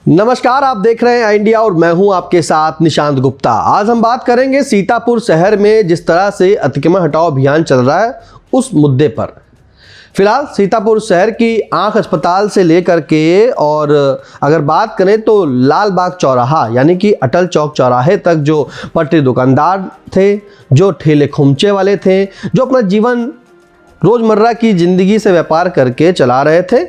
नमस्कार, आप देख रहे हैं इंडिया और मैं हूं आपके साथ निशांत गुप्ता। आज हम बात करेंगे सीतापुर शहर में जिस तरह से अतिक्रमण हटाओ अभियान चल रहा है उस मुद्दे पर। फिलहाल सीतापुर शहर की आंख अस्पताल से लेकर के और अगर बात करें तो लाल बाग चौराहा यानी कि अटल चौक चौराहे तक जो पटरी दुकानदार थे, जो ठेले खुमचे वाले थे, जो अपना जीवन रोज़मर्रा की ज़िंदगी से व्यापार करके चला रहे थे,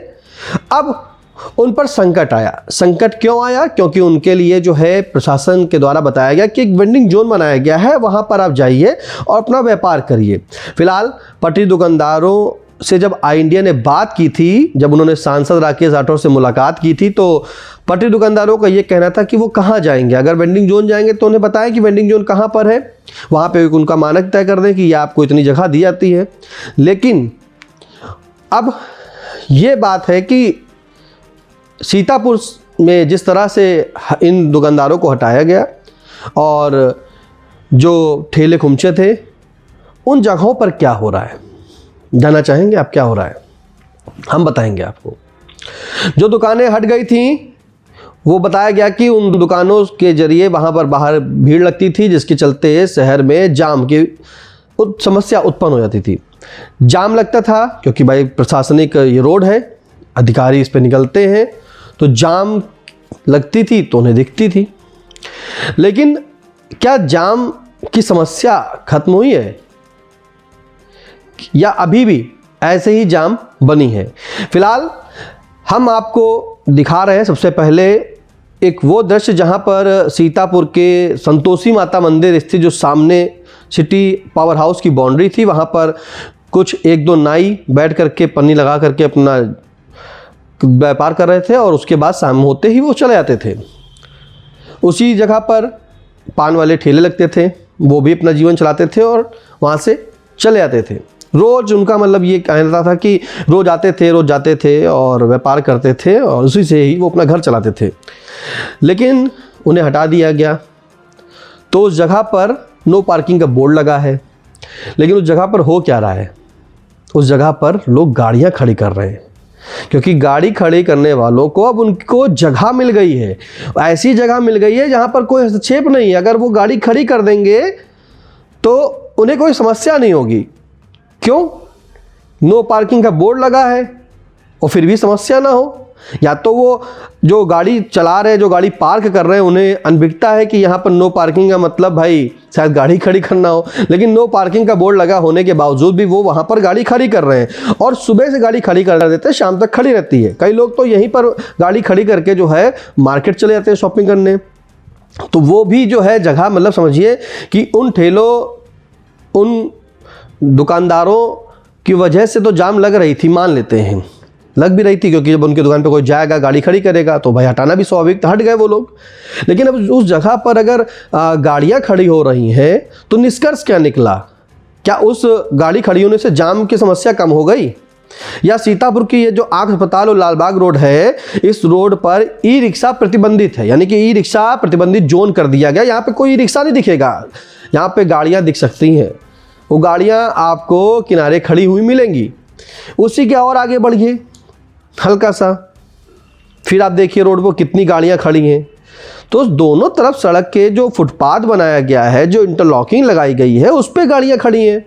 अब उन पर संकट आया। संकट क्यों आया? क्योंकि उनके लिए जो है प्रशासन के द्वारा बताया गया कि एक वेंडिंग जोन बनाया गया है, वहाँ पर आप जाइए और अपना व्यापार करिए। फिलहाल पटरी दुकानदारों से जब आई इंडिया ने बात की थी, जब उन्होंने सांसद राकेश राठौर से मुलाकात की थी, तो पटरी दुकानदारों का ये कहना था कि वो कहाँ जाएंगे। अगर वेंडिंग जोन जाएंगे तो उन्हें बताया कि वेंडिंग जोन कहाँ पर है, वहाँ पर उनका मानक तय कर दें कि ये आपको इतनी जगह दी जाती है। लेकिन अब ये बात है कि सीतापुर में जिस तरह से इन दुकानदारों को हटाया गया और जो ठेले खुमचे थे, उन जगहों पर क्या हो रहा है, जानना चाहेंगे आप क्या हो रहा है? हम बताएंगे आपको। जो दुकानें हट गई थीं वो बताया गया कि उन दुकानों के जरिए वहाँ पर बाहर भीड़ लगती थी, जिसके चलते शहर में जाम की समस्या उत्पन्न हो जाती थी। जाम लगता था क्योंकि भाई प्रशासनिक ये रोड है, अधिकारी इस पर निकलते हैं, तो जाम लगती थी तो उन्हें दिखती थी। लेकिन क्या जाम की समस्या खत्म हुई है या अभी भी ऐसे ही जाम बनी है? फिलहाल हम आपको दिखा रहे हैं सबसे पहले एक वो दृश्य जहां पर सीतापुर के संतोषी माता मंदिर स्थित जो सामने सिटी पावर हाउस की बाउंड्री थी, वहां पर कुछ एक दो नाई बैठ करके पन्नी लगा करके अपना व्यापार कर रहे थे और उसके बाद शाम होते ही वो चले जाते थे। उसी जगह पर पान वाले ठेले लगते थे, वो भी अपना जीवन चलाते थे और वहाँ से चले जाते थे। रोज़ उनका मतलब ये कहना था कि रोज़ आते थे, रोज़ जाते थे और व्यापार करते थे और उसी से ही वो अपना घर चलाते थे। लेकिन उन्हें हटा दिया गया। तो उस जगह पर नो पार्किंग का बोर्ड लगा है, लेकिन उस जगह पर हो क्या रहा है? उस जगह पर लोग गाड़ियाँ खड़ी कर रहे हैं, क्योंकि गाड़ी खड़ी करने वालों को अब उनको जगह मिल गई है। ऐसी जगह मिल गई है जहां पर कोई हस्तक्षेप नहीं है। अगर वो गाड़ी खड़ी कर देंगे तो उन्हें कोई समस्या नहीं होगी। क्यों? नो पार्किंग का बोर्ड लगा है और फिर भी समस्या ना हो। या तो वो जो गाड़ी चला रहे हैं, जो गाड़ी पार्क कर रहे हैं, उन्हें अनभिज्ञता है कि यहाँ पर नो पार्किंग का मतलब भाई शायद गाड़ी खड़ी करना हो, लेकिन नो पार्किंग का बोर्ड लगा होने के बावजूद भी वो वहाँ पर गाड़ी खड़ी कर रहे हैं और सुबह से गाड़ी खड़ी कर देते हैं, शाम तक खड़ी रहती है। कई लोग तो यहीं पर गाड़ी खड़ी करके जो है मार्केट चले जाते हैं शॉपिंग करने। तो वो भी जो है जगह मतलब समझिए कि उन ठेलों, उन दुकानदारों की वजह से तो जाम लग रही थी, मान लेते हैं लग भी रही थी, क्योंकि जब उनकी दुकान पे कोई जाएगा गाड़ी खड़ी करेगा तो भाई हटाना भी स्वाभाविक था, हट गए वो लोग। लेकिन अब उस जगह पर अगर गाड़ियां खड़ी हो रही हैं तो निष्कर्ष क्या निकला? क्या उस गाड़ी खड़ी होने से जाम की समस्या कम हो गई? या सीतापुर की ये जो आंख अस्पताल और लालबाग रोड है, इस रोड पर ई रिक्शा प्रतिबंधित है, यानी कि ई रिक्शा प्रतिबंधित जोन कर दिया गया। यहाँ पे कोई ई रिक्शा नहीं दिखेगा, यहाँ पे गाड़ियाँ दिख सकती हैं। वो गाड़ियाँ आपको किनारे खड़ी हुई मिलेंगी। उसी के और आगे बढ़िए हल्का सा, फिर आप देखिए रोड पर कितनी गाड़ियां खड़ी हैं। तो दोनों तरफ सड़क के जो फुटपाथ बनाया गया है, जो इंटरलॉकिंग लगाई गई है, उस पे गाड़ियां खड़ी हैं।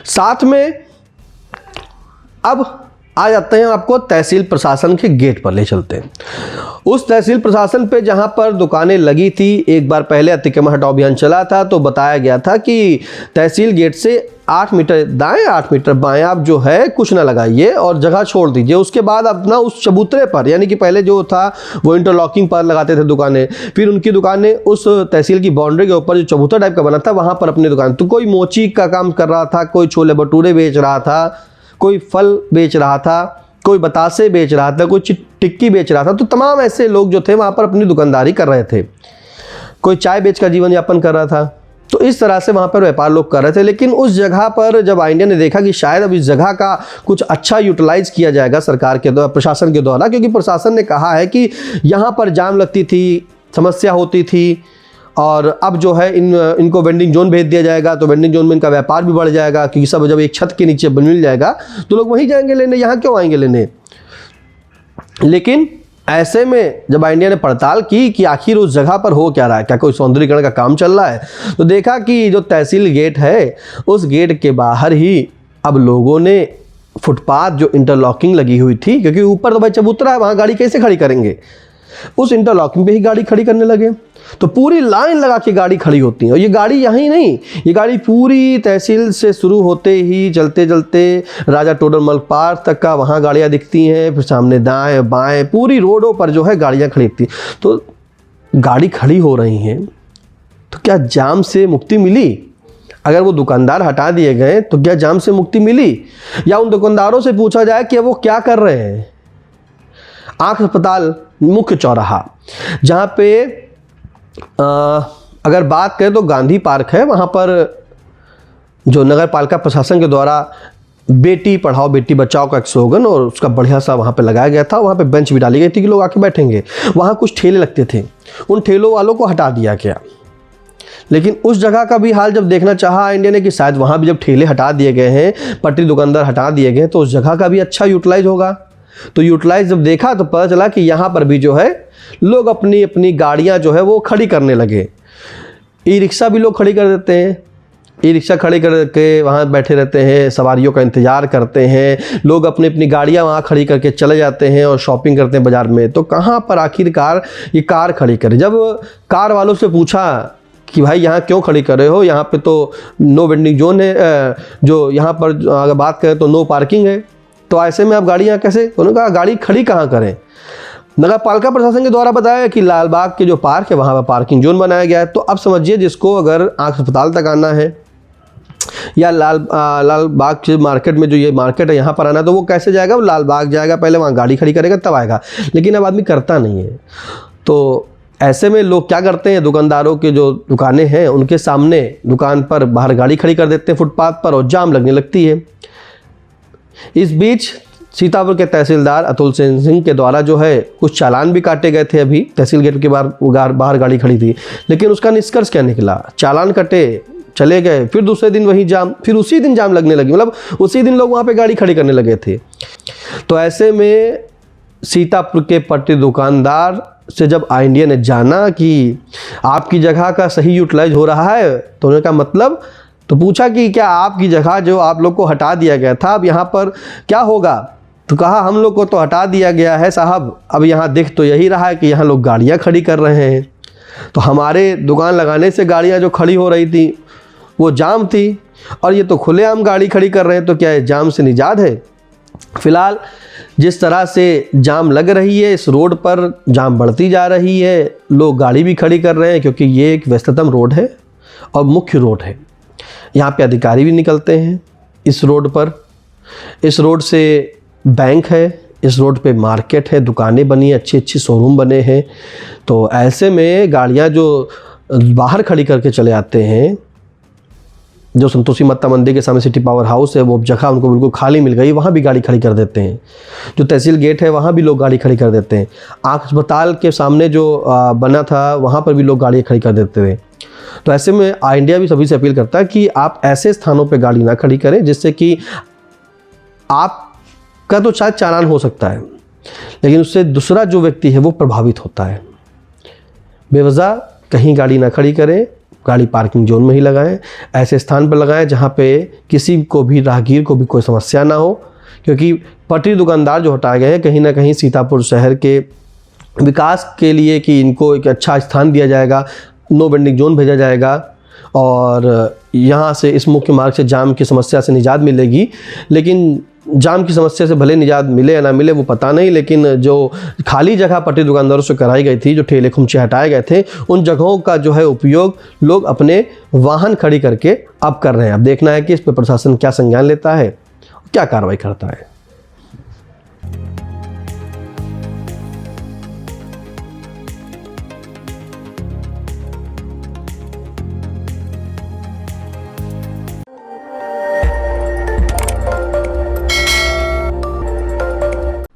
साथ में अब आ जाते हैं, आपको तहसील प्रशासन के गेट पर ले चलते हैं। उस तहसील प्रशासन पे जहां पर दुकानें लगी थी, एक बार पहले अतिक्रमण हटाओ अभियान चला था तो बताया गया था कि तहसील गेट से 8 मीटर दाएं 8 मीटर बाएं आप जो है कुछ ना लगाइए और जगह छोड़ दीजिए। उसके बाद अपना उस चबूतरे पर, यानी कि पहले जो था वो इंटरलॉकिंग पर लगाते थे दुकानें, फिर उनकी दुकानें उस तहसील की बाउंड्री के ऊपर जो चबूतरा टाइप का बना था वहाँ पर अपनी दुकान, तो कोई मोची का काम कर रहा था, कोई छोले भटूरे बेच रहा था, कोई फल बेच रहा था, कोई बतासे बेच रहा था, कोई टिक्की बेच रहा था। तो तमाम ऐसे लोग जो थे वहाँ पर अपनी दुकानदारी कर रहे थे। कोई चाय बेच कर जीवन यापन कर रहा था। तो इस तरह से वहाँ पर व्यापार लोग कर रहे थे। लेकिन उस जगह पर जब आई इंडिया ने देखा कि शायद अब इस जगह का कुछ अच्छा यूटिलाइज किया जाएगा सरकार के द्वारा, प्रशासन के द्वारा, क्योंकि प्रशासन ने कहा है कि यहाँ पर जाम लगती थी, समस्या होती थी और अब जो है इनको वेंडिंग जोन भेज दिया जाएगा तो वेंडिंग जोन में इनका व्यापार भी बढ़ जाएगा, क्योंकि सब जब एक छत के नीचे मिल जाएगा तो लोग वहीं जाएंगे लेने, यहाँ क्यों आएंगे लेने। लेकिन ऐसे में जब इंडिया ने पड़ताल की कि आखिर उस जगह पर हो क्या रहा है, क्या कोई सौंदर्यीकरण का काम चल रहा है, तो देखा कि जो तहसील गेट है उस गेट के बाहर ही अब लोगों ने फुटपाथ जो इंटरलॉकिंग लगी हुई थी, क्योंकि ऊपर तो भाई चबूतरा है, वहाँ गाड़ी कैसे खड़ी करेंगे, उस इंटरलॉकिंग पे ही गाड़ी खड़ी करने लगे। तो पूरी लाइन लगा के गाड़ी खड़ी होती है, और ये गाड़ी यहीं नहीं, ये गाड़ी पूरी तहसील से शुरू होते ही चलते चलते राजा टोडरमल पार्क तक का वहाँ गाड़ियाँ दिखती हैं, फिर सामने दाएं बाएं पूरी रोडों पर जो है गाड़ियाँ खड़ी दिखती। तो गाड़ी खड़ी हो रही हैं तो क्या जाम से मुक्ति मिली? अगर वो दुकानदार हटा दिए गए तो क्या जाम से मुक्ति मिली? या उन दुकानदारों से पूछा जाए कि वो क्या कर रहे हैं? आँख अस्पताल मुख्य चौराहा, जहाँ पे अगर बात करें तो गांधी पार्क है, वहाँ पर जो नगर पालिका प्रशासन के द्वारा बेटी पढ़ाओ बेटी बचाओ का एक स्लोगन और उसका बढ़िया सा वहाँ पे लगाया गया था। वहाँ पे बेंच भी डाली गई थी कि लोग आके बैठेंगे। वहाँ कुछ ठेले लगते थे, उन ठेलों वालों को हटा दिया गया। लेकिन उस जगह का भी हाल जब देखना चाहा इंडिया ने कि शायद वहाँ भी जब ठेले हटा दिए गए हैं, पटरी दुकानदार हटा दिए गए, तो उस जगह का भी अच्छा यूटिलाइज होगा। तो यूटिलाइज जब देखा तो पता चला कि यहाँ पर भी जो है लोग अपनी अपनी गाड़ियाँ जो है वो खड़ी करने लगे। ई रिक्शा भी लोग खड़ी कर देते हैं, ई रिक्शा खड़ी करके वहाँ बैठे रहते हैं, सवारियों का इंतज़ार करते हैं। लोग अपनी अपनी गाड़ियाँ वहाँ खड़ी करके चले जाते हैं और शॉपिंग करते हैं बाज़ार में। तो कहाँ पर आखिरकार ये कार खड़ी करें? जब कार वालों से पूछा कि भाई यहाँ क्यों खड़ी कर रहे हो, यहाँ पे तो नो वेंडिंग जोन है, जो यहाँ पर अगर बात करें तो नो पार्किंग है, तो ऐसे में आप गाड़ियाँ कैसे? उन्होंने कहा गाड़ी खड़ी कहाँ करें? नगर पालिका प्रशासन के द्वारा बताया कि लालबाग के जो पार्क है वहाँ पर पार्किंग जोन बनाया गया है। तो अब समझिए जिसको अगर आँख अस्पताल तक आना है या लालबाग के मार्केट में जो ये मार्केट है यहाँ पर आना है, तो वो कैसे जाएगा? वो लालबाग जाएगा, पहले वहाँ गाड़ी खड़ी करेगा तब आएगा। लेकिन अब आदमी करता नहीं है। तो ऐसे में लोग क्या करते हैं, दुकानदारों के जो दुकानें हैं उनके सामने दुकान पर बाहर गाड़ी खड़ी कर देते हैं फुटपाथ पर, और जाम लगने लगती है। इस बीच सीतापुर के तहसीलदार अतुल सिंह के द्वारा जो है कुछ चालान भी काटे गए थे। अभी तहसील गेट के बाहर गाड़ी खड़ी थी, लेकिन उसका निष्कर्ष क्या निकला? चालान कटे, चले गए, फिर दूसरे दिन वही जाम, फिर उसी दिन जाम लगने लगी, मतलब उसी दिन लोग वहाँ पे गाड़ी खड़ी करने लगे थे। तो ऐसे में सीतापुर के पट्टी दुकानदार से जब इंडिया ने जाना कि आपकी जगह का सही यूटिलाइज हो रहा है, तो उन्होंने कहा मतलब, तो पूछा कि क्या आपकी जगह जो आप लोग को हटा दिया गया था, अब यहाँ पर क्या होगा? तो कहा हम लोग को तो हटा दिया गया है साहब, अब यहाँ दिख तो यही रहा है कि यहाँ लोग गाड़ियाँ खड़ी कर रहे हैं। तो हमारे दुकान लगाने से गाड़ियाँ जो खड़ी हो रही थी वो जाम थी, और ये तो खुलेआम गाड़ी खड़ी कर रहे हैं, तो क्या ये जाम से निजात है? फिलहाल जिस तरह से जाम लग रही है, इस रोड पर जाम बढ़ती जा रही है, लोग गाड़ी भी खड़ी कर रहे हैं, क्योंकि ये एक व्यस्ततम रोड है और मुख्य रोड है। यहाँ पे अधिकारी भी निकलते हैं इस रोड पर। इस रोड से बैंक है, इस रोड पे मार्केट है, दुकानें बनी हैं, अच्छी अच्छी शोरूम बने हैं। तो ऐसे में गाड़ियाँ जो बाहर खड़ी करके चले आते हैं, जो संतोषी माता मंदिर के सामने सिटी पावर हाउस है, वो जगह उनको बिल्कुल खाली मिल गई, वहाँ भी गाड़ी खड़ी कर देते हैं। जो तहसील गेट है वहाँ भी लोग गाड़ी खड़ी कर देते हैं। आँख अस्पताल के सामने जो बना था वहाँ पर भी लोग गाड़ी खड़ी कर देते थे। तो ऐसे में इंडिया भी सभी से अपील करता है कि आप ऐसे स्थानों पे गाड़ी ना खड़ी करें जिससे कि आपका तो शायद चालान हो सकता है, लेकिन उससे दूसरा जो व्यक्ति है वो प्रभावित होता है। बेवजह कहीं गाड़ी ना खड़ी करें, गाड़ी पार्किंग जोन में ही लगाएं, ऐसे स्थान पर लगाएं जहाँ पे किसी को भी, राहगीर को भी कोई समस्या ना हो। क्योंकि पटरी दुकानदार जो हटाए गए हैं, कहीं ना कहीं सीतापुर शहर के विकास के लिए कि इनको एक अच्छा स्थान दिया जाएगा, नो वेंडिंग जोन भेजा जाएगा, और यहाँ से इस मुख्य मार्ग से जाम की समस्या से निजात मिलेगी। लेकिन जाम की समस्या से भले निजात मिले या ना मिले वो पता नहीं, लेकिन जो खाली जगह पट्टी दुकानदारों से कराई गई थी, जो ठेले खुमचे हटाए गए थे, उन जगहों का जो है उपयोग लोग अपने वाहन खड़ी करके अब कर रहे हैं। अब देखना है कि इस पर प्रशासन क्या संज्ञान लेता है, क्या कार्रवाई करता है।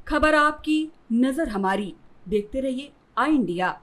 खबर आपकी, नजर हमारी। देखते रहिए आई इंडिया।